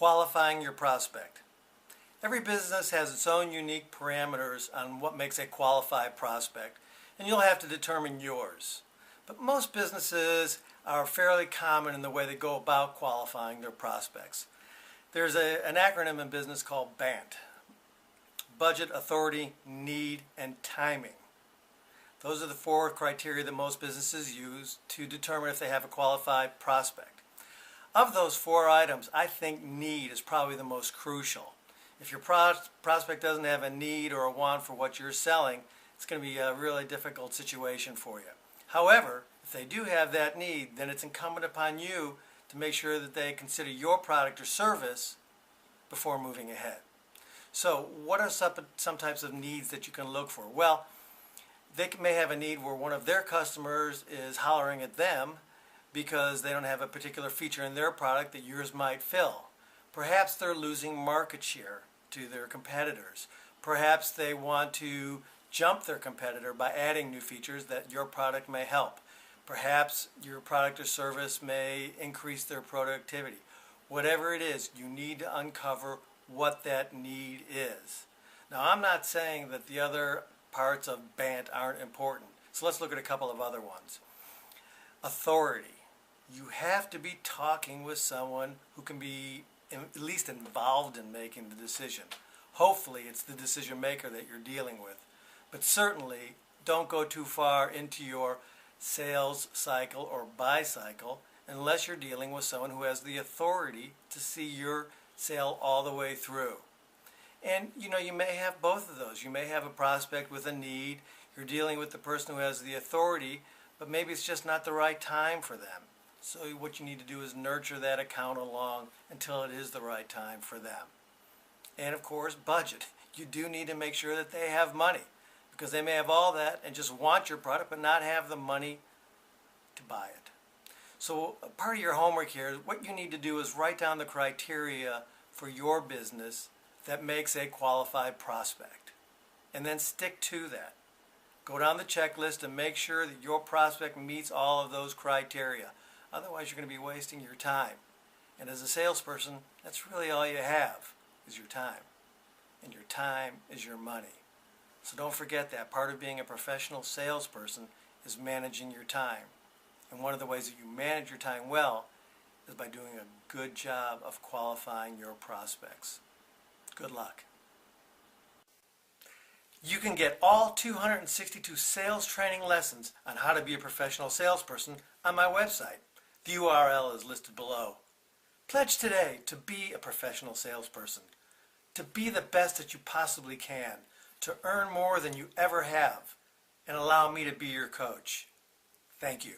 Qualifying your prospect. Every business has its own unique parameters on what makes a qualified prospect, and you'll have to determine yours. But most businesses are fairly common in the way they go about qualifying their prospects. There's an acronym in business called BANT. Budget, authority, need, and timing. Those are the 4 criteria that most businesses use to determine if they have a qualified prospect. Of those 4 items, I think need is probably the most crucial. If your prospect doesn't have a need or a want for what you're selling, it's going to be a really difficult situation for you. However, if they do have that need, then it's incumbent upon you to make sure that they consider your product or service before moving ahead. So what are some types of needs that you can look for? Well, they may have a need where one of their customers is hollering at them because they don't have a particular feature in their product that yours might fill. Perhaps they're losing market share to their competitors. Perhaps they want to jump their competitor by adding new features that your product may help. Perhaps your product or service may increase their productivity. Whatever it is, you need to uncover what that need is. Now, I'm not saying that the other parts of BANT aren't important. So let's look at a couple of other ones. Authority. You have to be talking with someone who can be at least involved in making the decision. Hopefully it's the decision maker that you're dealing with. But certainly don't go too far into your sales cycle or buy cycle unless you're dealing with someone who has the authority to see your sale all the way through. And you may have both of those. You may have a prospect with a need. You're dealing with the person who has the authority, but maybe it's just not the right time for them. So what you need to do is nurture that account along until it is the right time for them. And of course, budget. You do need to make sure that they have money, because they may have all that and just want your product but not have the money to buy it. So part of your homework here, what you need to do is write down the criteria for your business that makes a qualified prospect, and then stick to that. Go down the checklist and make sure that your prospect meets all of those criteria. Otherwise, you're going to be wasting your time. And as a salesperson, that's really all you have is your time. And your time is your money. So don't forget that. Part of being a professional salesperson is managing your time. And one of the ways that you manage your time well is by doing a good job of qualifying your prospects. Good luck. You can get all 262 sales training lessons on how to be a professional salesperson on my website. The URL is listed below. Pledge today to be a professional salesperson, to be the best that you possibly can, to earn more than you ever have, and allow me to be your coach. Thank you.